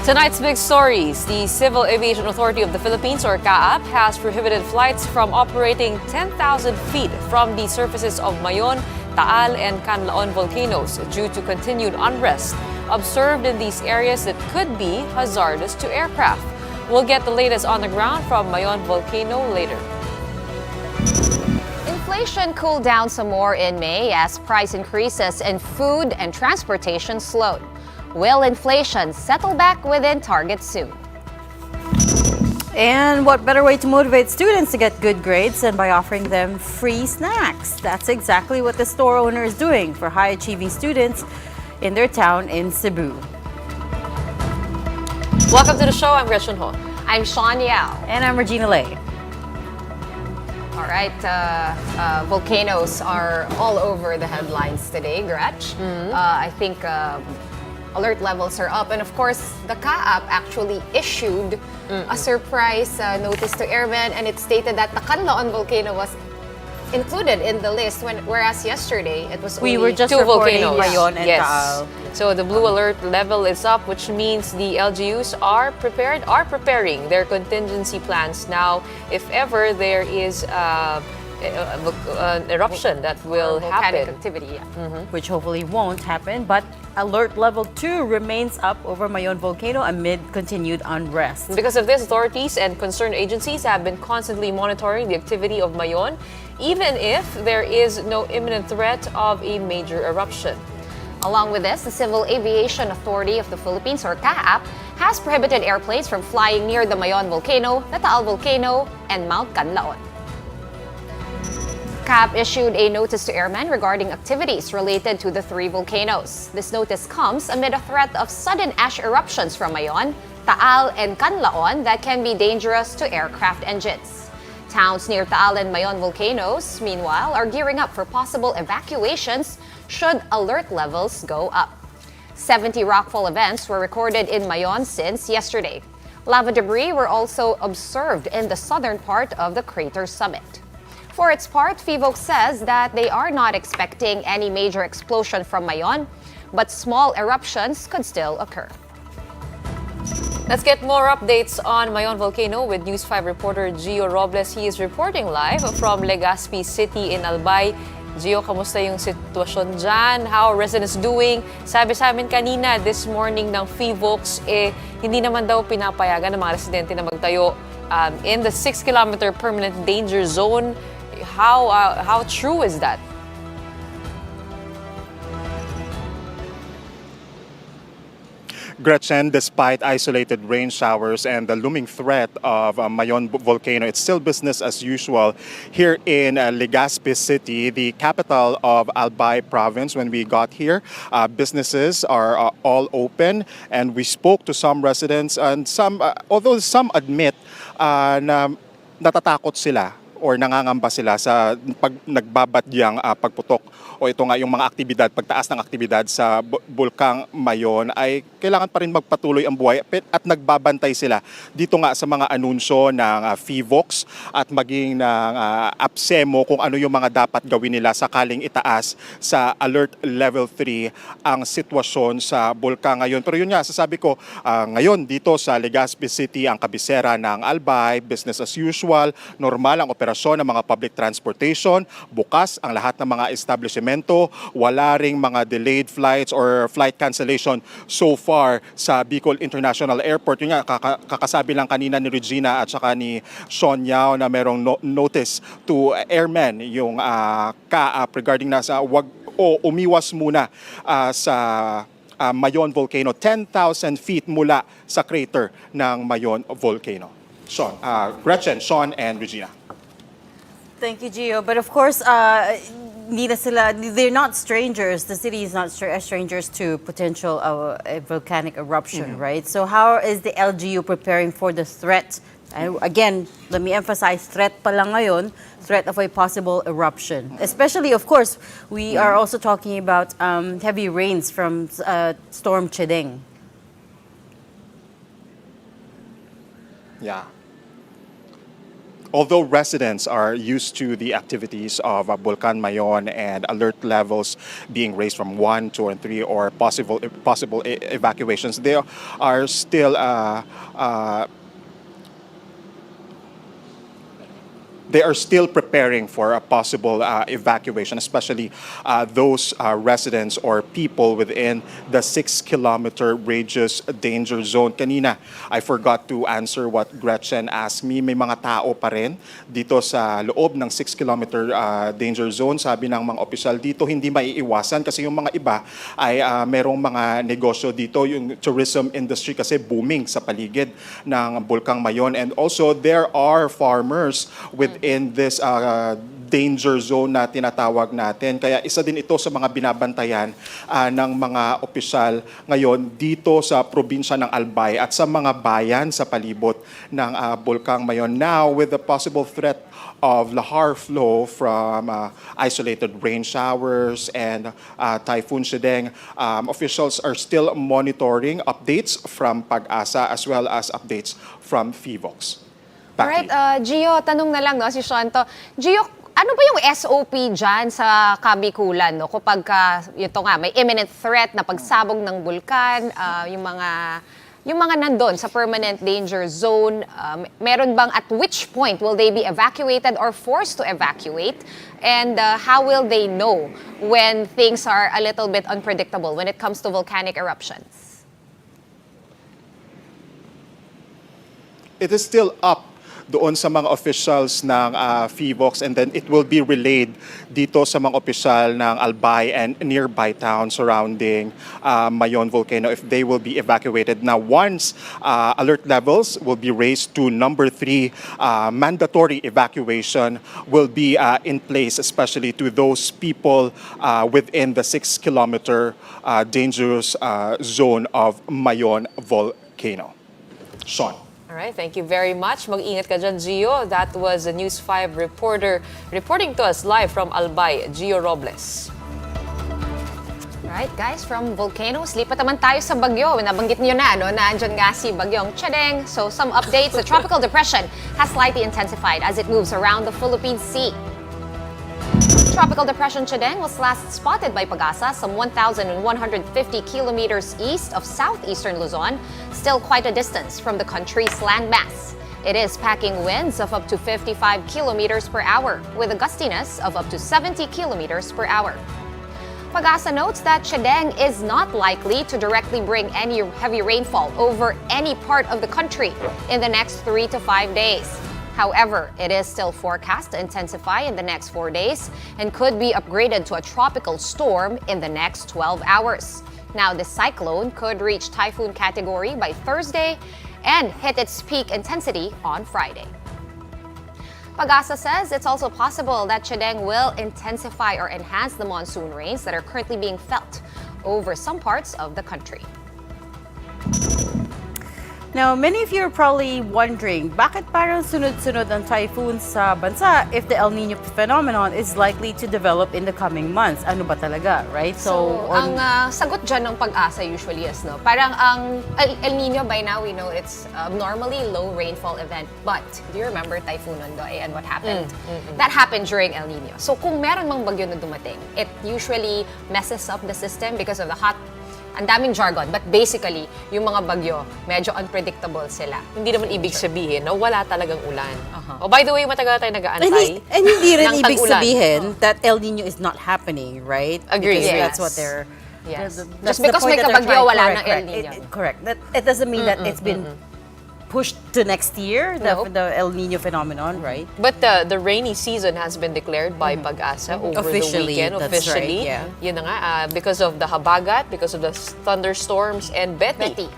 Tonight's big stories. The Civil Aviation Authority of the Philippines, or CAAP, has prohibited flights from operating 10,000 feet from the surfaces of Mayon, Taal, and Canlaon volcanoes due to continued unrest observed in these areas that could be hazardous to aircraft. We'll get the latest on the ground from Mayon Volcano later. Inflation cooled down some more in May as price increases in food and transportation slowed. Will inflation settle back within target soon? And what better way to motivate students to get good grades than by offering them free snacks? That's exactly what the store owner is doing for high-achieving students in their town in Cebu. Welcome to the show. I'm Gretchen Ho. I'm Sean Yao. And I'm Regina Lay. All right, volcanoes are all over the headlines today, Gretch. I think alert levels are up. And of course, the CAAP actually issued a surprise notice to airmen, and it stated that the Canlaon volcano was included in the list, whereas yesterday it was only We were just two reporting volcanoes. Mayon and Yes. Taal. So the blue alert level is up, which means the LGUs are preparing their contingency plans now if ever there is an eruption that will volcanic happen. activity. Which hopefully won't happen, but alert level 2 remains up over Mayon volcano amid continued unrest. Because of this, authorities and concerned agencies have been constantly monitoring the activity of Mayon, even if there is no imminent threat of a major eruption. Along with this, the Civil Aviation Authority of the Philippines, or CAAP, has prohibited airplanes from flying near the Mayon volcano, the Taal volcano, and Mount Canlaon. CAAP issued a notice to airmen regarding activities related to the three volcanoes. This notice comes amid a threat of sudden ash eruptions from Mayon, Taal, and Canlaon that can be dangerous to aircraft engines. Towns near Taal and Mayon volcanoes, meanwhile, are gearing up for possible evacuations should alert levels go up. 70 rockfall events were recorded in Mayon since yesterday. Lava debris were also observed in the southern part of the crater summit. For its part, FIVOC says that they are not expecting any major explosion from Mayon, but small eruptions could still occur. Let's get more updates on Mayon Volcano with News 5 reporter Gio Robles. He is reporting live from Legazpi City in Albay. Gio, kamusta yung sitwasyon dyan? How are residents doing? Sabi sa amin kanina, this morning ng FIVOX, hindi naman daw pinapayagan ng mga residente na magtayo in the 6-kilometer permanent danger zone. How true is that? Gretchen, despite isolated rain showers and the looming threat of Mayon volcano, it's still business as usual here in Legazpi City, the capital of Albay province. When we got here, businesses are all open, and we spoke to some residents, and although some admit na natatakot sila or nangangamba sila sa nagbabadyang pagputok o ito nga yung mga aktibidad, pagtaas ng aktibidad sa Bulkang Mayon, ay kailangan pa rin magpatuloy ang buhay at nagbabantay sila dito nga sa mga anunsyo ng FIVOX at maging ng APSEMO kung ano yung mga dapat gawin nila sakaling itaas sa Alert Level 3 ang sitwasyon sa bulkan ngayon. Pero yun nga, sasabi ko, ngayon dito sa Legazpi City, ang kabisera ng Albay, business as usual, normal ang operasyon ng mga public transportation, bukas ang lahat ng mga establishmento, wala ring mga delayed flights or flight cancellation so far sa Bicol International Airport. Yun nga, kakasabi lang kanina ni Regina at saka ni Sean Yao na merong notice to airmen yung CAAP regarding na sa umiwas muna sa Mayon volcano, 10,000 feet mula sa crater ng Mayon volcano. Sean, Gretchen, Sean, and Regina. Thank you, Gio. But of course, they're not strangers. The city is not strangers to potential a volcanic eruption, right? So how is the LGU preparing for the threat? Again, let me emphasize, threat pa lang ngayon, threat of a possible eruption. Especially, of course, we are also talking about heavy rains from Storm Chideng. Yeah. although residents are used to the activities of Volcan Mayon and alert levels being raised from 1, 2, and 3, or possible evacuations, they are still preparing for a possible evacuation, especially those residents or people within the 6-kilometer radius danger zone. Kanina, I forgot to answer what Gretchen asked me. May mga tao pa rin dito sa loob ng 6-kilometer danger zone. Sabi ng mga opisyal dito, hindi maiiwasan kasi yung mga iba ay merong mga negosyo dito. Yung tourism industry kasi booming sa paligid ng Bulkang Mayon. And also, there are farmers within this danger zone na tinatawag natin. Kaya isa din ito sa mga binabantayan ng mga opisyal ngayon dito sa probinsya ng Albay at sa mga bayan sa palibot ng Bulkang Mayon. Now, with the possible threat of lahar flow from isolated rain showers and Typhoon Shideng, officials are still monitoring updates from Pag-asa as well as updates from FIVOX. Alright, Gio, tanong na lang, no, si Shanto. Gio, ano ba yung SOP dyan sa Kabikulan, no? Kapag ito nga, may imminent threat na pagsabog ng bulkan, yung mga nandun sa permanent danger zone, meron bang at which point will they be evacuated or forced to evacuate? And how will they know when things are a little bit unpredictable when it comes to volcanic eruptions? It is still up doon sa mga officials ng FIVOX, and then it will be relayed dito sa mga opisyal ng Albay and nearby towns surrounding Mayon Volcano if they will be evacuated. Now, once alert levels will be raised to number 3, mandatory evacuation will be in place, especially to those people within the 6-kilometer dangerous zone of Mayon Volcano. Sean. All right, thank you very much. Mag-ingat ka dyan, Gio. That was a News 5 reporter reporting to us live from Albay, Gio Robles. Alright guys, from volcanoes, lipat naman tayo sa bagyo. Nabanggit niyo na, no? Nandiyan nga si Bagyong Chedeng. So some updates, the tropical depression has slightly intensified as it moves around the Philippine Sea. Tropical Depression Chedeng was last spotted by Pag-asa some 1,150 kilometers east of southeastern Luzon, still quite a distance from the country's landmass. It is packing winds of up to 55 kilometers per hour with a gustiness of up to 70 kilometers per hour. Pag-asa notes that Chedeng is not likely to directly bring any heavy rainfall over any part of the country in the next 3 to 5 days. However, it is still forecast to intensify in the next 4 days and could be upgraded to a tropical storm in the next 12 hours. Now, the cyclone could reach typhoon category by Thursday and hit its peak intensity on Friday. Pag-asa says it's also possible that Chedeng will intensify or enhance the monsoon rains that are currently being felt over some parts of the country. Now, many of you are probably wondering, bakit parang sunod-sunod ang typhoons sa bansa if the El Nino phenomenon is likely to develop in the coming months? Ano ba talaga, right? So ang sagot dyan ng Pag-asa usually is, no? Parang ang El Nino, by now we know it's normally low rainfall event. But, do you remember Typhoon Ondoy and what happened? That happened during El Nino. So kung meron mang bagyo na dumating, it usually messes up the system because of the hot. Ang daming jargon, but basically, yung mga bagyo, medyo unpredictable sila. Hindi naman ibig sabihin na wala talagang ulan. Oh, by the way, matagal tayo nag-aantay. And hindi rin ng ibig tag-ulan. sabihin that El Nino is not happening, right? Agree. Because Yes. that's what they're... Yes. that's Just because the point may that they're kabagyo, trying- wala correct, ng El correct. Nino. Correct. It doesn't mean that it's been pushed to next year, No. the El Nino phenomenon, right? But the rainy season has been declared by Pag-asa over Officially, the weekend. that's Officially, right, yeah. Yun na nga, because of the habagat, because of the thunderstorms, and Betty.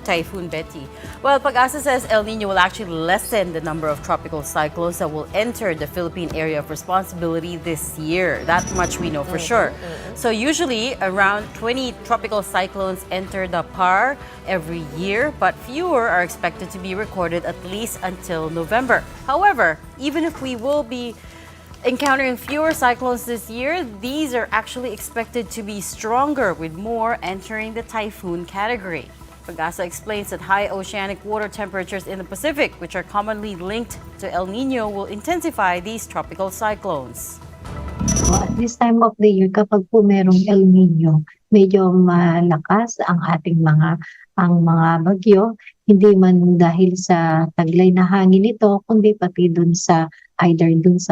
Typhoon Betty. Well, Pag-asa says El Nino will actually lessen the number of tropical cyclones that will enter the Philippine area of responsibility this year. That much we know for sure. So usually around 20 tropical cyclones enter the PAR every year, but fewer are expected to be recorded at least until November. However, even if we will be encountering fewer cyclones this year, these are actually expected to be stronger with more entering the typhoon category. Pag-asa explains that high oceanic water temperatures in the Pacific, which are commonly linked to El Nino, will intensify these tropical cyclones. At this time of the year, kapag po merong El Nino, medyo malakas ang mga bagyo, hindi man dahil sa taglay na hangin ito, kundi pati dun sa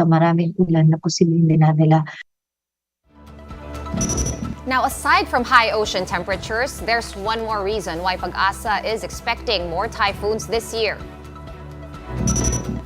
maraming ulan na posibleng dinadala. Now, aside from high ocean temperatures, there's one more reason why Pag-asa is expecting more typhoons this year.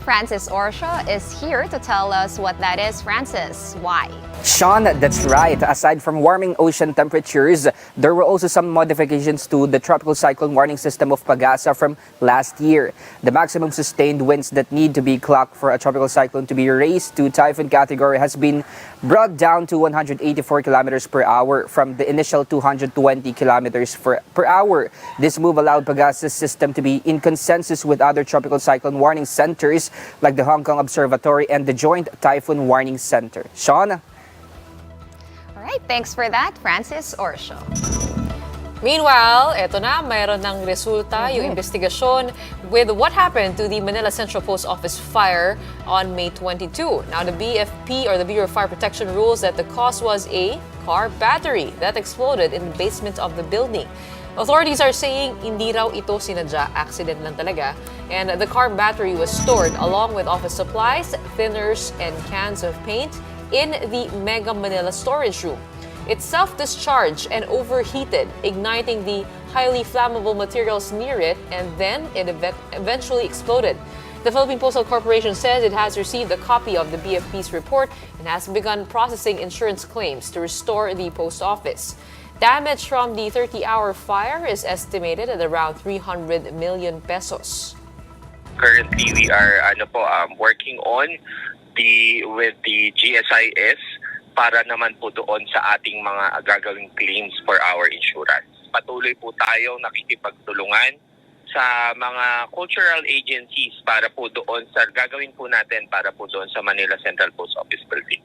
Francis Orsha is here to tell us what that is. Francis, why? Sean, that's right. Aside from warming ocean temperatures, there were also some modifications to the tropical cyclone warning system of Pag-asa from last year. The maximum sustained winds that need to be clocked for a tropical cyclone to be raised to typhoon category has been brought down to 184 kilometers per hour from the initial 220 kilometers per hour. This move allowed Pag-asa's system to be in consensus with other tropical cyclone warning centers like the Hong Kong Observatory and the Joint Typhoon Warning Center. Sean? All right, thanks for that, Francis Orsho. Meanwhile, eto na, mayroon ng resulta yung investigasyon with what happened to the Manila Central Post Office fire on May 22. Now, the BFP or the Bureau of Fire Protection rules that the cause was a car battery that exploded in the basement of the building. Authorities are saying hindi raw ito sinadya, accident lang talaga. And the car battery was stored along with office supplies, thinners, and cans of paint in the Mega Manila storage room. It self-discharged and overheated, igniting the highly flammable materials near it, and then it eventually exploded. The Philippine Postal Corporation says it has received a copy of the BFP's report and has begun processing insurance claims to restore the post office. Damage from the 30-hour fire is estimated at around 300 million pesos. Currently, we are working on with the GSIS para naman po doon sa ating mga gagawing claims for our insurance. Patuloy po tayo nakikipagtulungan sa mga cultural agencies para po doon sa gagawin po natin para po doon sa Manila Central Post Office Building.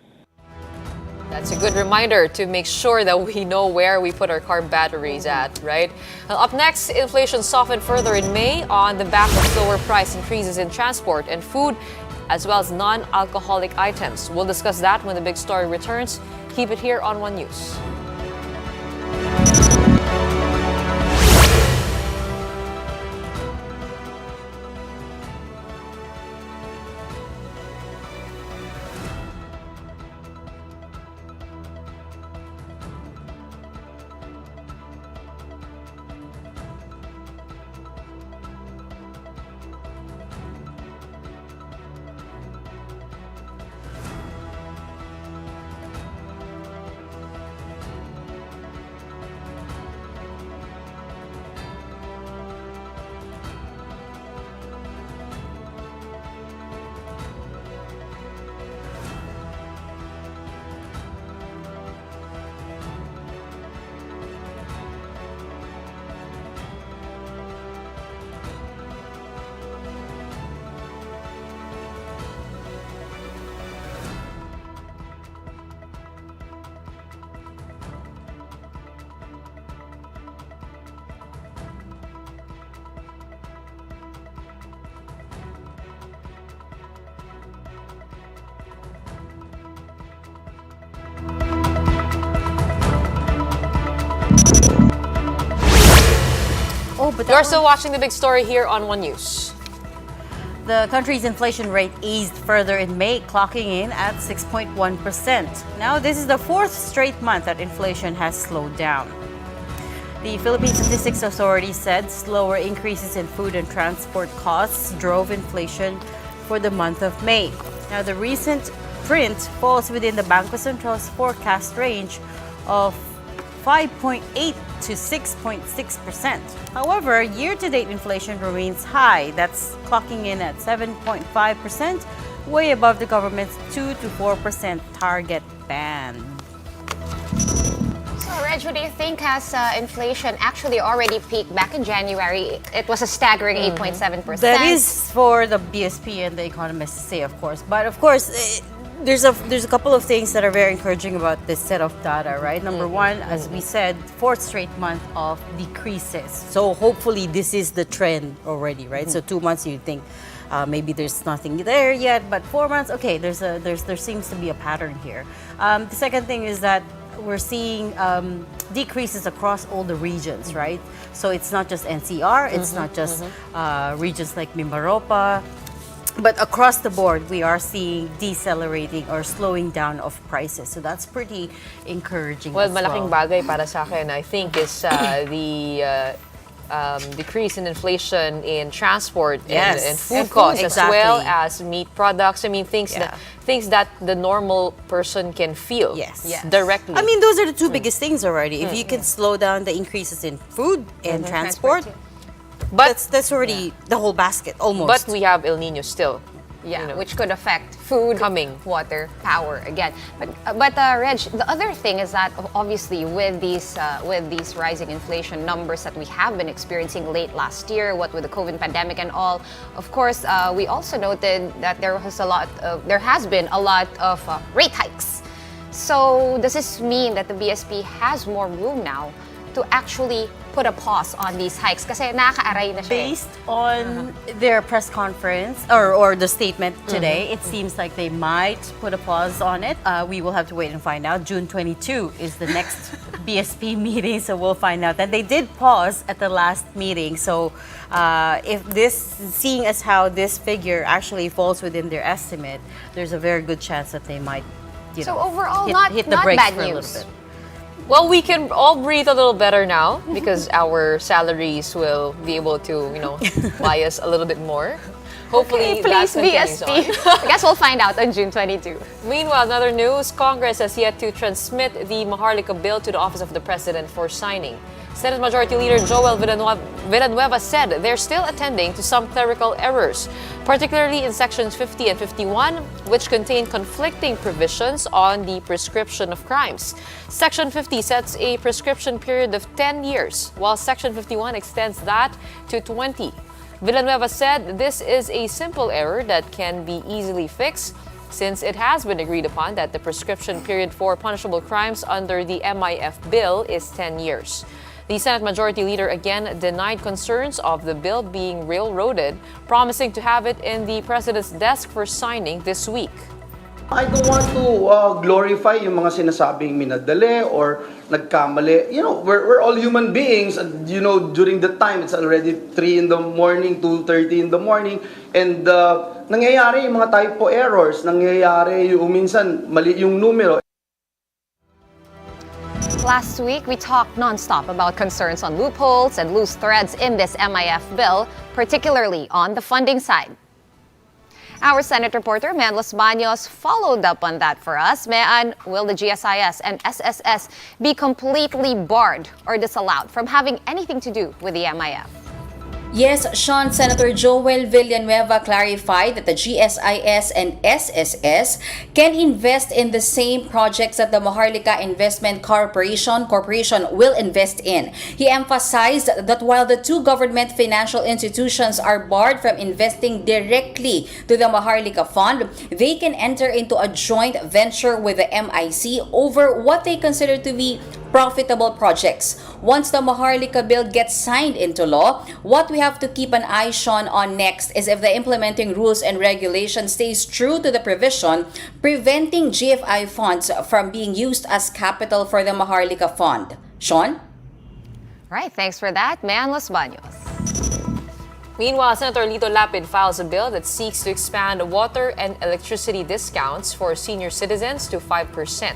That's a good reminder to make sure that we know where we put our car batteries at, right? Well, up next, inflation softened further in May on the back of slower price increases in transport and food, as well as non-alcoholic items. We'll discuss that when the big story returns. Keep it here on One News. You're still watching the big story here on One News. The country's inflation rate eased further in May, clocking in at 6.1%. Now, this is the fourth straight month that inflation has slowed down. The Philippine Statistics Authority said slower increases in food and transport costs drove inflation for the month of May. Now, the recent print falls within the Bangko Central's forecast range of 5.8 to 6.6%. However, year-to-date inflation remains high. That's clocking in at 7.5%, way above the government's 2 to 4% target band. So, Reg, what do you think? Has inflation actually already peaked back in January? It was a staggering 8.7%. That is for the BSP and the economists to say, of course. But of course, there's a couple of things that are very encouraging about this set of data, right? Number one, as we said, fourth straight month of decreases. So hopefully this is the trend already, right? So 2 months you think maybe there's nothing there yet, but 4 months, okay, there seems to be a pattern here. The second thing is that we're seeing decreases across all the regions, right? So it's not just NCR, it's not just regions like Mimaropa, but across the board, we are seeing decelerating or slowing down of prices. So that's pretty encouraging Well, as malaking well. bagay para sa akin, I think, is the decrease in inflation in transport Yes. and food And food, costs, as well exactly. as meat products. I mean, things that the normal person can feel Yes. Yes. directly. I mean, those are the two biggest things already. If you can slow down the increases in food and transport, but that's already the whole basket almost. but we have El Nino still. Yeah, you know, which could affect food, coming. water, power again. But Reg, the other thing is that obviously with these rising inflation numbers that we have been experiencing late last year, what with the COVID pandemic and all, of course, we also noted that there has been a lot of rate hikes. So does this mean that the BSP has more room now to actually put a pause on these hikes? Kasi nakaka-aray na siya. Based on their press conference or the statement today, it seems like they might put a pause on it. We will have to wait and find out. June 22 is the next BSP meeting, so we'll find out. And they did pause at the last meeting. So seeing as how this figure actually falls within their estimate, there's a very good chance that they might, So overall, hit the not brakes bad for a little news. bit. Well, we can all breathe a little better now because our salaries will be able to, buy us a little bit more. Hopefully, that Please, continues BSP. on. I guess we'll find out on June 22. Meanwhile, another news, Congress has yet to transmit the Maharlika bill to the office of the President for signing. Senate Majority Leader Joel Villanueva said they're still attending to some clerical errors, particularly in sections 50 and 51, which contain conflicting provisions on the prescription of crimes. Section 50 sets a prescription period of 10 years, while Section 51 extends that to 20. Villanueva said this is a simple error that can be easily fixed since it has been agreed upon that the prescription period for punishable crimes under the MIF bill is 10 years. The Senate Majority Leader again denied concerns of the bill being railroaded, promising to have it in the President's desk for signing this week. I don't want to glorify yung mga sinasabing minadali or nagkamali. We're all human beings. And, during the time, it's already 3 in the morning, 2:30 in the morning. And nangyayari yung mga typo errors. Nangyayari yung minsan mali yung numero. Last week, we talked nonstop about concerns on loopholes and loose threads in this MIF bill, particularly on the funding side. Our Senate reporter, Mayon Los Baños, followed up on that for us. Mayon, will the GSIS and SSS be completely barred or disallowed from having anything to do with the MIF? Yes, Sean, Senator Joel Villanueva clarified that the GSIS and SSS can invest in the same projects that the Maharlika Investment Corporation will invest in. He emphasized that while the two government financial institutions are barred from investing directly to the Maharlika Fund, they can enter into a joint venture with the MIC over what they consider to be profitable projects. Once the Maharlika bill gets signed into law, what we have to keep an eye, Sean, on next is if the implementing rules and regulations stays true to the provision preventing GFI funds from being used as capital for the Maharlika Fund. Sean? Right, thanks for that, Mayon Los Baños. Meanwhile, Senator Lito Lapid files a bill that seeks to expand water and electricity discounts for senior citizens to 5%.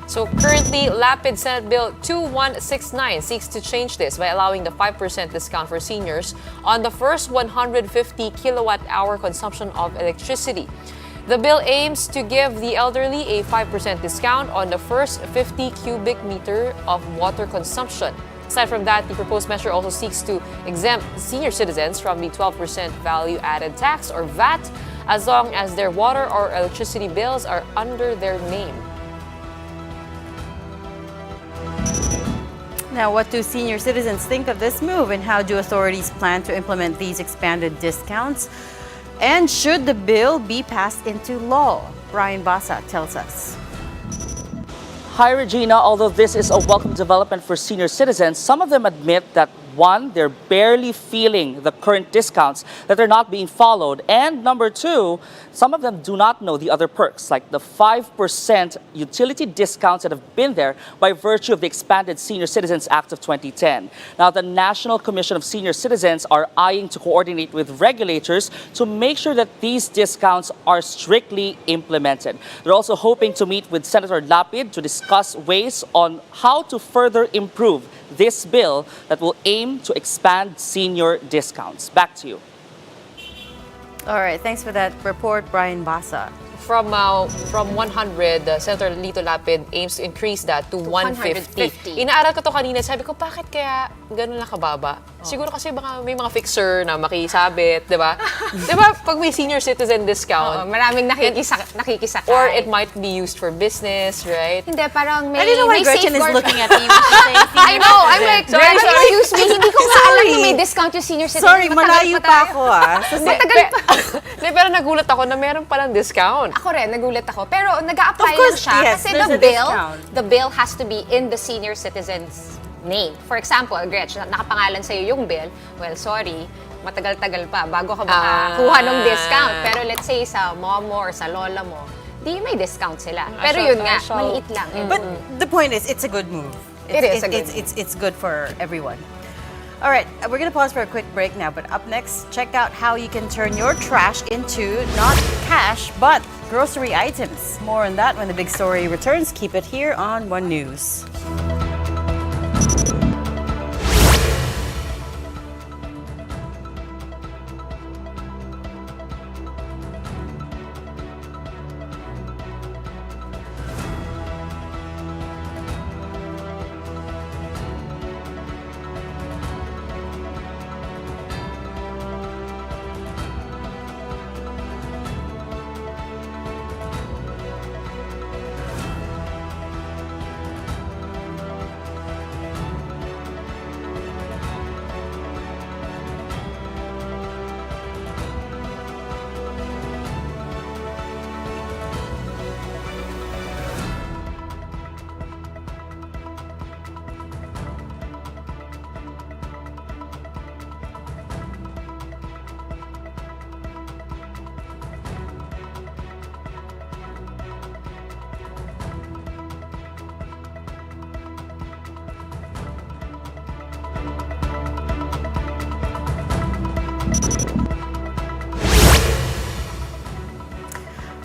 So currently, Lapid Senate Bill 2169 seeks to change this by allowing the 5% discount for seniors on the first 150 kilowatt-hour consumption of electricity. The bill aims to give the elderly a 5% discount on the first 50 cubic meter of water consumption. Aside from that, the proposed measure also seeks to exempt senior citizens from the 12% value-added tax or VAT as long as their water or electricity bills are under their name. Now, what do senior citizens think of this move, and how do authorities plan to implement these expanded discounts? And should the bill be passed into law? Brian Basa tells us. Hi, Regina. Although this is a welcome development for senior citizens, some of them admit that one, they're barely feeling the current discounts, that they're not being followed. And number two, some of them do not know the other perks, like the 5% utility discounts that have been there by virtue of the expanded Senior Citizens Act of 2010. Now, the National Commission of Senior Citizens are eyeing to coordinate with regulators to make sure that these discounts are strictly implemented. They're also hoping to meet with Senator Lapid to discuss ways on how to further improve this bill that will aim to expand senior discounts. Back to you. All right, thanks for that report, Brian Basa. From 100, Senator Lito Lapid aims to increase that to 150. 150. Inaaral ko to kanina, sabi ko, bakit kaya ganun lang kababa? Siguro kasi baka may mga fixer na makisabit, di ba? Di ba, pag may senior citizen discount, Maraming nakikisakay. or it might be used for business, right? Hindi, parang may I don't know why may Gretchen is safeguard. looking at me. when she's saying senior I know, I'm citizen. like, Sorry, Gretchen, sorry. excuse me, hindi ko nga alam Sorry. na may discount yung senior citizen. Sorry, Matagal malayo pa tayo. ako ah. Matagal pa. Hindi, pero nagulat ako na meron palang discount. Ako rin, nagulat ako. Pero nag-a-apply Of course, lang siya yes, kasi there's a discount. the bill has to be in the senior citizen's name. For example, Gretchen, nakapangalan sa'yo yung bill. Well, sorry, matagal-tagal pa bago ka makakuha ng discount. Pero let's say sa mom mo or sa lola mo, di may discount sila. Pero yun nga, maliit lang. But the point is, it's a good move. It is a good It's good for everyone. All right, we're going to pause for a quick break now, but up next, check out how you can turn your trash into not cash, but grocery items. More on that when the big story returns. Keep it here on One News.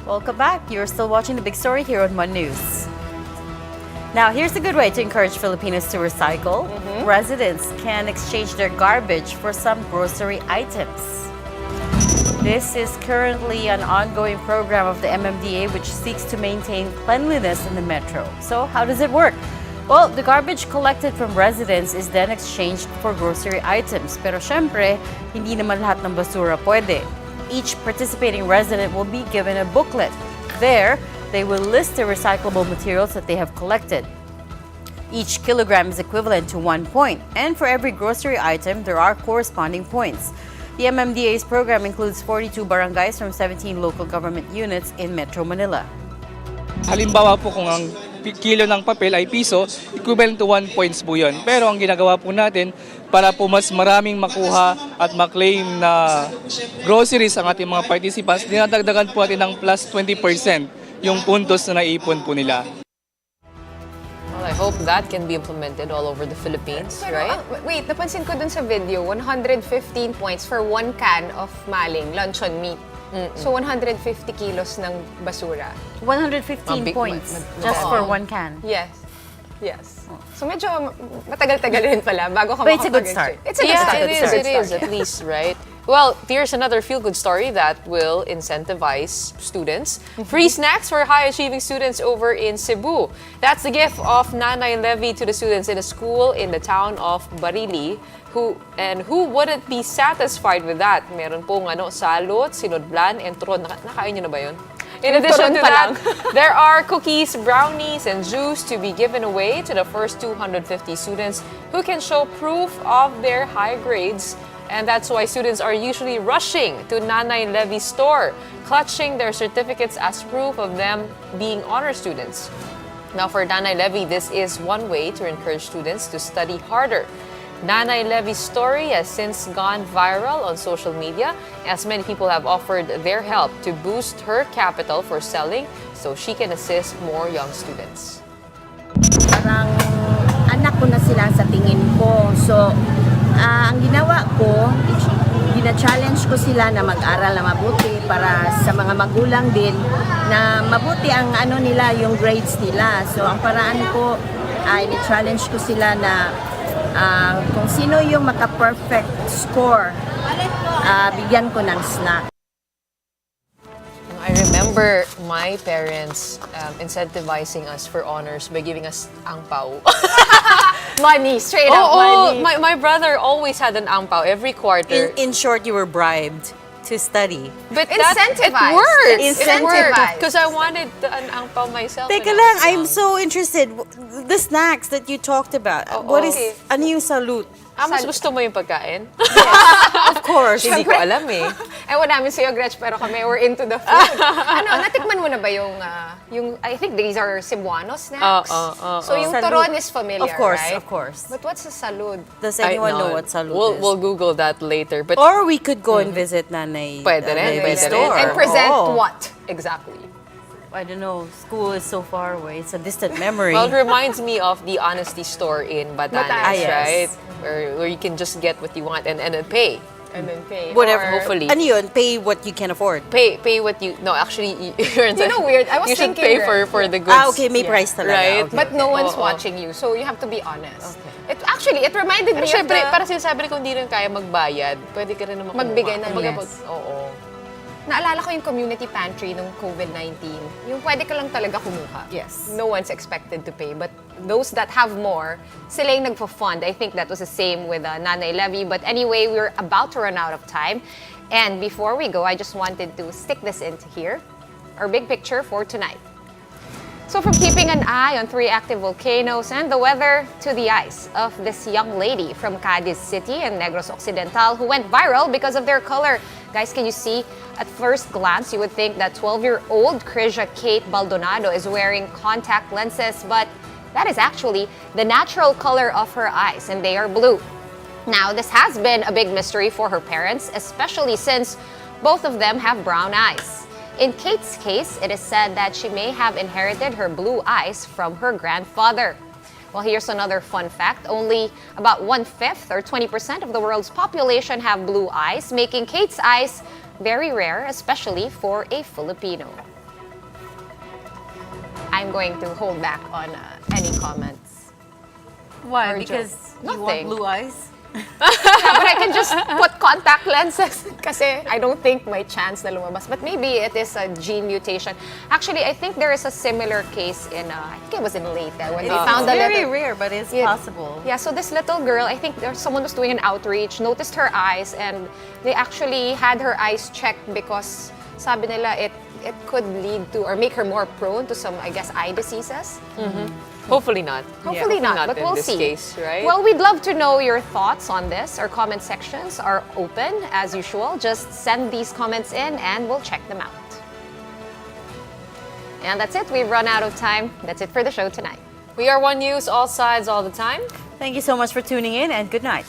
Welcome back. You're still watching the big story here on One News. Now, here's a good way to encourage Filipinos to recycle. Residents can exchange their garbage for some grocery items. This is currently an ongoing program of the MMDA which seeks to maintain cleanliness in the metro. So, how does it work? Well, the garbage collected from residents is then exchanged for grocery items. Pero syempre, hindi naman lahat ng basura pwede. Each participating resident will be given a booklet. There, they will list the recyclable materials that they have collected. Each kilogram is equivalent to 1 point, and for every grocery item, there are corresponding points. The MMDA's program includes 42 barangays from 17 local government units in Metro Manila. Halimbawa po kung ang kilo ng papel ay piso, equivalent to 1 points po yun. Pero ang ginagawa po natin para po mas maraming makuha at maklaim na groceries ang ating mga participants, dinadagdagan po natin ng plus 20% yung puntos na naipon po nila. Well, I hope that can be implemented all over the Philippines, Pero, right? wait, napansin ko dun sa video, 115 points for 1 can of maling, luncheon meat. So, 150 kilos ng basura. 115 Big- points ma- just Oo. for 1 can. Yes. Yes. So, medyo matagal-tagal rin pala bago ka But it's a good makapag-exchange. start. It's a good start. It is, at least, right? Well, here's another feel-good story that will incentivize students. Free snacks for high-achieving students over in Cebu. That's the gift of Nanay Levy to the students in a school in the town of Barili. Who wouldn't be satisfied with that? Meron pong salot, sinudlan, and turon. Nakain niyo na ba yun? In addition to turon pa that, lang. there are cookies, brownies, and juice to be given away to the first 250 students who can show proof of their high grades And that's why students are usually rushing to Nanay Levy's store, clutching their certificates as proof of them being honor students. Now for Nanay Levy, this is one way to encourage students to study harder. Nanay Levy's story has since gone viral on social media as many people have offered their help to boost her capital for selling so she can assist more young students. Parang anak ko na sila sa tingin ko. So, ang ginawa ko, gina-challenge ko sila na mag-aral na mabuti para sa mga magulang din na mabuti ang ano nila, yung grades nila. So, ang paraan ko ay ni-challenge ko sila na kung sino yung maka-perfect score, bigyan ko ng snack. I remember my parents incentivizing us for honors by giving us angpao. Money, straight up money. My brother always had an angpao every quarter. In short, you were bribed to study. But Incentivized. it worked. Incentivized. Because I wanted an angpao myself. Teka when I lang, was I'm young. so interested. The snacks that you talked about, what is, okay. ano yung salute? Mas gusto mo yung pagkain? Of course. Hindi ko alam eh. Ewan namin sa'yo, Gretch, pero kami, we're into the food. Natikman mo na ba yung I think these are Cebuano snacks? So yung Salud. turon is familiar, Of course, right? of course. But what's a salud? Does anyone know what salute is? We'll Google that later. But Or we could go and visit Nanay Pwede rin, Levy's pwede rin. store. And present Oo. what exactly? I don't know. School is so far away. It's a distant memory. well, it reminds me of the Honesty store in Batanes, Batanes. Yes. right? Where you can just get what you want and then pay. And then pay. Whatever. Or- Hopefully. Ano yun? Pay what you can afford. Pay what you... No, actually, you're You know, weird. I was you should thinking, pay for the goods. Okay, may price talaga. Right? Okay. But no one's Oo. watching you, so you have to be honest. It reminded Pero me syempre, of the... para sinasabi rin kung hindi rin kaya magbayad, pwede ka rin naman kumuha. Magbigay ng Kumbaga, yes. Oo. Naalala ko yung community pantry nung COVID-19. Yung pwede ka lang talaga kumuha. Yes. No one's expected to pay. But those that have more, sila yung nagpo-fund. I think that was the same with Nanay Levy. But anyway, we're about to run out of time. And before we go, I just wanted to stick this into here. Our big picture for tonight. So from keeping an eye on 3 active volcanoes and the weather to the eyes of this young lady from Cadiz City and Negros Occidental who went viral because of their color. Guys, can you see? At first glance, you would think that 12-year-old Krisha Kate Baldonado is wearing contact lenses, but that is actually the natural color of her eyes, and they are blue. Now, this has been a big mystery for her parents, especially since both of them have brown eyes. In Kate's case, it is said that she may have inherited her blue eyes from her grandfather. Well, here's another fun fact. Only about 1/5 or 20% of the world's population have blue eyes, making Kate's eyes very rare, especially for a Filipino. I'm going to hold back on any comments. Why? Or Because joke. you Nothing. want blue eyes? Yeah, but I can just put contact lenses kasi I don't think may chance na lumabas. But maybe it is a gene mutation. Actually, I think there is a similar case in, I think it was in Leyte when they found It's a very little... rare, but it's Yeah. possible. Yeah, so this little girl, I think someone was doing an outreach, noticed her eyes, and they actually had her eyes checked because sabi nila it could lead to or make her more prone to some, I guess, eye diseases. Hopefully not. Hopefully not, but in we'll this see. case, right? Well, we'd love to know your thoughts on this. Our comment sections are open as usual. Just send these comments in and we'll check them out. And that's it. We've run out of time. That's it for the show tonight. We are One News, all sides, all the time. Thank you so much for tuning in, and good night.